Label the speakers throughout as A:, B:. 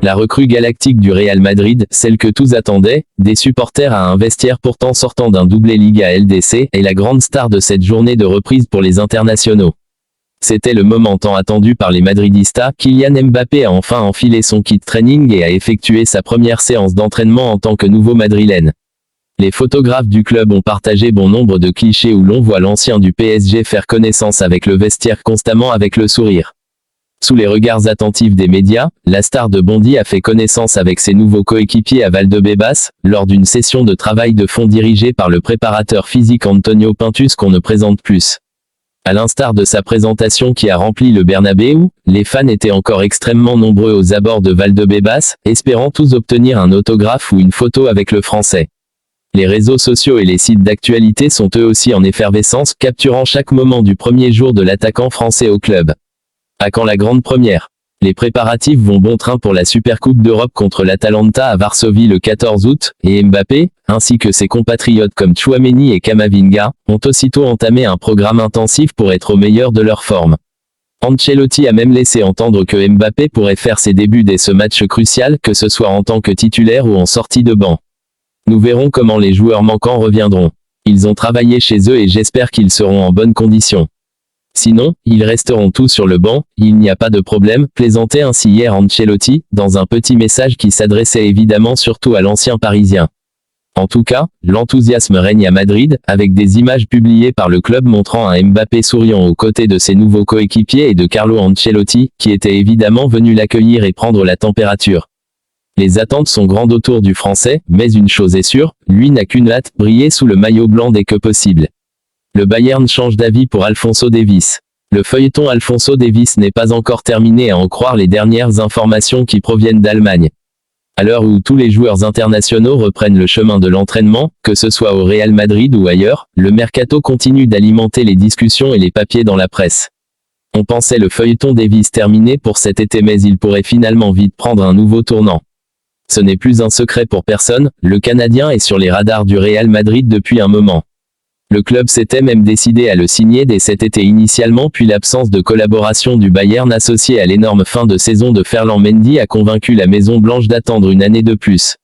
A: La recrue galactique du Real Madrid, celle que tous attendaient, des supporters à un vestiaire pourtant sortant d'un doublé Liga LDC, est la grande star de cette journée de reprise pour les internationaux. C'était le moment tant attendu par les madridistas. Kylian Mbappé a enfin enfilé son kit training et a effectué sa première séance d'entraînement en tant que nouveau madrilène. Les photographes du club ont partagé bon nombre de clichés où l'on voit l'ancien du PSG faire connaissance avec le vestiaire constamment avec le sourire. Sous les regards attentifs des médias, la star de Bondy a fait connaissance avec ses nouveaux coéquipiers à Valdebebas, lors d'une session de travail de fond dirigée par le préparateur physique Antonio Pintus qu'on ne présente plus. À l'instar de sa présentation qui a rempli le Bernabéu, les fans étaient encore extrêmement nombreux aux abords de Valdebebas, espérant tous obtenir un autographe ou une photo avec le français. Les réseaux sociaux et les sites d'actualité sont eux aussi en effervescence, capturant chaque moment du premier jour de l'attaquant français au club. À quand la grande première? Les préparatifs vont bon train pour la Supercoupe d'Europe contre l'Atalanta à Varsovie le 14 août, et Mbappé, ainsi que ses compatriotes comme Tchouaméni et Camavinga, ont aussitôt entamé un programme intensif pour être au meilleur de leur forme. Ancelotti a même laissé entendre que Mbappé pourrait faire ses débuts dès ce match crucial, que ce soit en tant que titulaire ou en sortie de banc. Nous verrons comment les joueurs manquants reviendront. Ils ont travaillé chez eux et j'espère qu'ils seront en bonne condition. Sinon, ils resteront tous sur le banc, il n'y a pas de problème, plaisantait ainsi hier Ancelotti, dans un petit message qui s'adressait évidemment surtout à l'ancien Parisien. En tout cas, l'enthousiasme règne à Madrid, avec des images publiées par le club montrant un Mbappé souriant aux côtés de ses nouveaux coéquipiers et de Carlo Ancelotti, qui était évidemment venu l'accueillir et prendre la température. Les attentes sont grandes autour du Français, mais une chose est sûre, lui n'a qu'une hâte, briller sous le maillot blanc dès que possible. Le Bayern change d'avis pour Alphonso Davies. Le feuilleton Alphonso Davies n'est pas encore terminé à en croire les dernières informations qui proviennent d'Allemagne. À l'heure où tous les joueurs internationaux reprennent le chemin de l'entraînement, que ce soit au Real Madrid ou ailleurs, le mercato continue d'alimenter les discussions et les papiers dans la presse. On pensait le feuilleton Davies terminé pour cet été mais il pourrait finalement vite prendre un nouveau tournant. Ce n'est plus un secret pour personne, le Canadien est sur les radars du Real Madrid depuis un moment. Le club s'était même décidé à le signer dès cet été initialement puis l'absence de collaboration du Bayern associée à l'énorme fin de saison de Ferland Mendy a convaincu la Maison Blanche d'attendre une année de plus.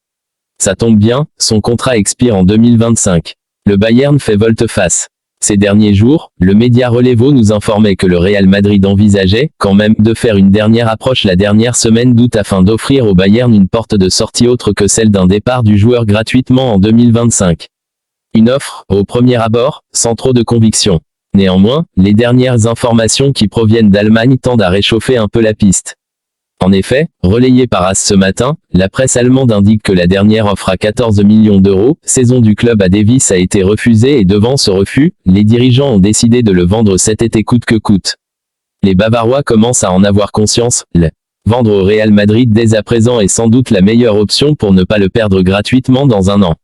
A: Ça tombe bien, son contrat expire en 2025. Le Bayern fait volte-face. Ces derniers jours, le média Relevo nous informait que le Real Madrid envisageait, quand même, de faire une dernière approche la dernière semaine d'août afin d'offrir au Bayern une porte de sortie autre que celle d'un départ du joueur gratuitement en 2025. Une offre, au premier abord, sans trop de conviction. Néanmoins, les dernières informations qui proviennent d'Allemagne tendent à réchauffer un peu la piste. En effet, relayé par AS ce matin, la presse allemande indique que la dernière offre à 14 millions d'euros, saison du club à Davies a été refusée et devant ce refus, les dirigeants ont décidé de le vendre cet été coûte que coûte. Les Bavarois commencent à en avoir conscience, vendre au Real Madrid dès à présent est sans doute la meilleure option pour ne pas le perdre gratuitement dans un an.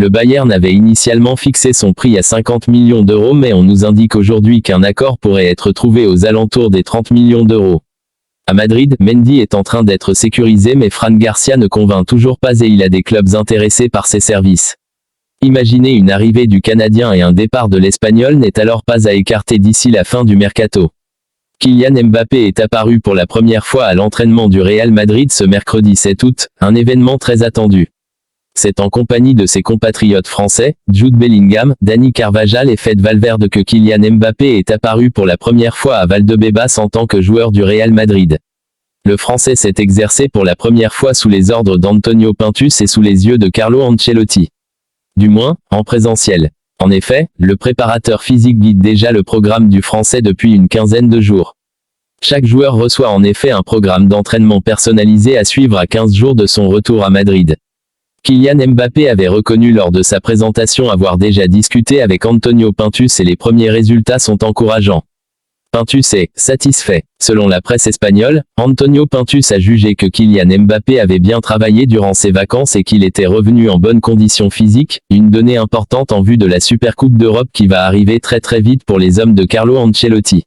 A: Le Bayern avait initialement fixé son prix à 50 millions d'euros mais on nous indique aujourd'hui qu'un accord pourrait être trouvé aux alentours des 30 millions d'euros. À Madrid, Mendy est en train d'être sécurisé mais Fran Garcia ne convainc toujours pas et il a des clubs intéressés par ses services. Imaginez une arrivée du Canadien et un départ de l'Espagnol n'est alors pas à écarter d'ici la fin du mercato. Kylian Mbappé est apparu pour la première fois à l'entraînement du Real Madrid ce mercredi 7 août, un événement très attendu. C'est en compagnie de ses compatriotes français, Jude Bellingham, Dani Carvajal et Fede Valverde que Kylian Mbappé est apparu pour la première fois à Valdebebas en tant que joueur du Real Madrid. Le Français s'est exercé pour la première fois sous les ordres d'Antonio Pintus et sous les yeux de Carlo Ancelotti. Du moins, en présentiel. En effet, le préparateur physique guide déjà le programme du Français depuis une quinzaine de jours. Chaque joueur reçoit en effet un programme d'entraînement personnalisé à suivre à 15 jours de son retour à Madrid. Kylian Mbappé avait reconnu lors de sa présentation avoir déjà discuté avec Antonio Pintus et les premiers résultats sont encourageants. Pintus est satisfait. Selon la presse espagnole, Antonio Pintus a jugé que Kylian Mbappé avait bien travaillé durant ses vacances et qu'il était revenu en bonne condition physique, une donnée importante en vue de la Supercoupe d'Europe qui va arriver très vite pour les hommes de Carlo Ancelotti.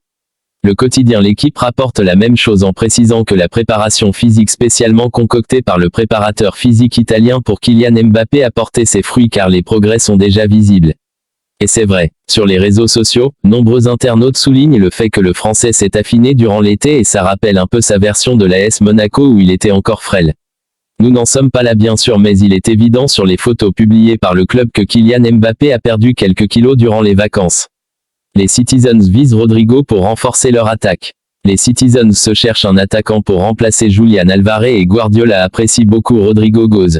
A: Le quotidien L'Équipe rapporte la même chose en précisant que la préparation physique spécialement concoctée par le préparateur physique italien pour Kylian Mbappé a porté ses fruits car les progrès sont déjà visibles. Et c'est vrai. Sur les réseaux sociaux, nombreux internautes soulignent le fait que le Français s'est affiné durant l'été et ça rappelle un peu sa version de l'AS Monaco où il était encore frêle. Nous n'en sommes pas là bien sûr mais il est évident sur les photos publiées par le club que Kylian Mbappé a perdu quelques kilos durant les vacances. Les Citizens visent Rodrigo pour renforcer leur attaque. Les Citizens se cherchent un attaquant pour remplacer Julian Alvarez et Guardiola apprécie beaucoup Rodrigo Góes.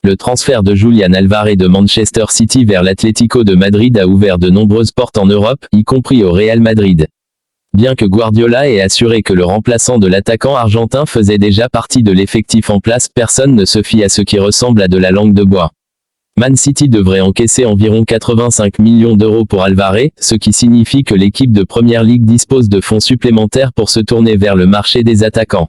A: Le transfert de Julian Alvarez de Manchester City vers l'Atlético de Madrid a ouvert de nombreuses portes en Europe, y compris au Real Madrid. Bien que Guardiola ait assuré que le remplaçant de l'attaquant argentin faisait déjà partie de l'effectif en place, personne ne se fie à ce qui ressemble à de la langue de bois. Man City devrait encaisser environ 85 millions d'euros pour Alvarez, ce qui signifie que l'équipe de Première Ligue dispose de fonds supplémentaires pour se tourner vers le marché des attaquants.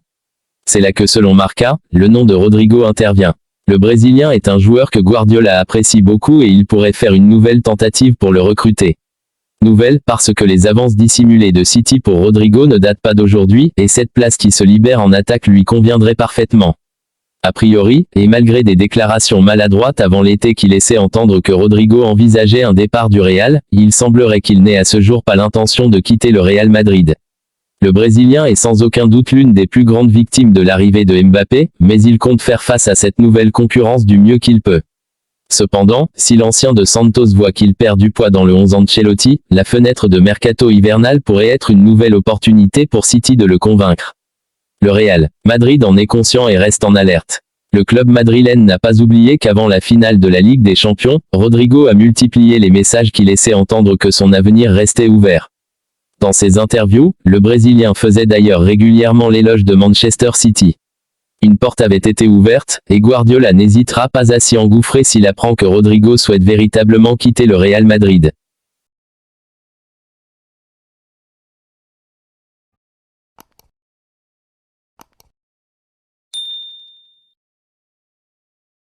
A: C'est là que selon Marca, le nom de Rodrigo intervient. Le Brésilien est un joueur que Guardiola apprécie beaucoup et il pourrait faire une nouvelle tentative pour le recruter. Nouvelle parce que les avances dissimulées de City pour Rodrigo ne datent pas d'aujourd'hui et cette place qui se libère en attaque lui conviendrait parfaitement. A priori, et malgré des déclarations maladroites avant l'été qui laissaient entendre que Rodrigo envisageait un départ du Real, il semblerait qu'il n'ait à ce jour pas l'intention de quitter le Real Madrid. Le Brésilien est sans aucun doute l'une des plus grandes victimes de l'arrivée de Mbappé, mais il compte faire face à cette nouvelle concurrence du mieux qu'il peut. Cependant, si l'ancien de Santos voit qu'il perd du poids dans le 11 Ancelotti, la fenêtre de mercato hivernal pourrait être une nouvelle opportunité pour City de le convaincre. Le Real Madrid en est conscient et reste en alerte. Le club madrilène n'a pas oublié qu'avant la finale de la Ligue des Champions, Rodrigo a multiplié les messages qui laissaient entendre que son avenir restait ouvert. Dans ses interviews, le Brésilien faisait d'ailleurs régulièrement l'éloge de Manchester City. Une porte avait été ouverte, et Guardiola n'hésitera pas à s'y engouffrer s'il apprend que Rodrigo souhaite véritablement quitter le Real Madrid.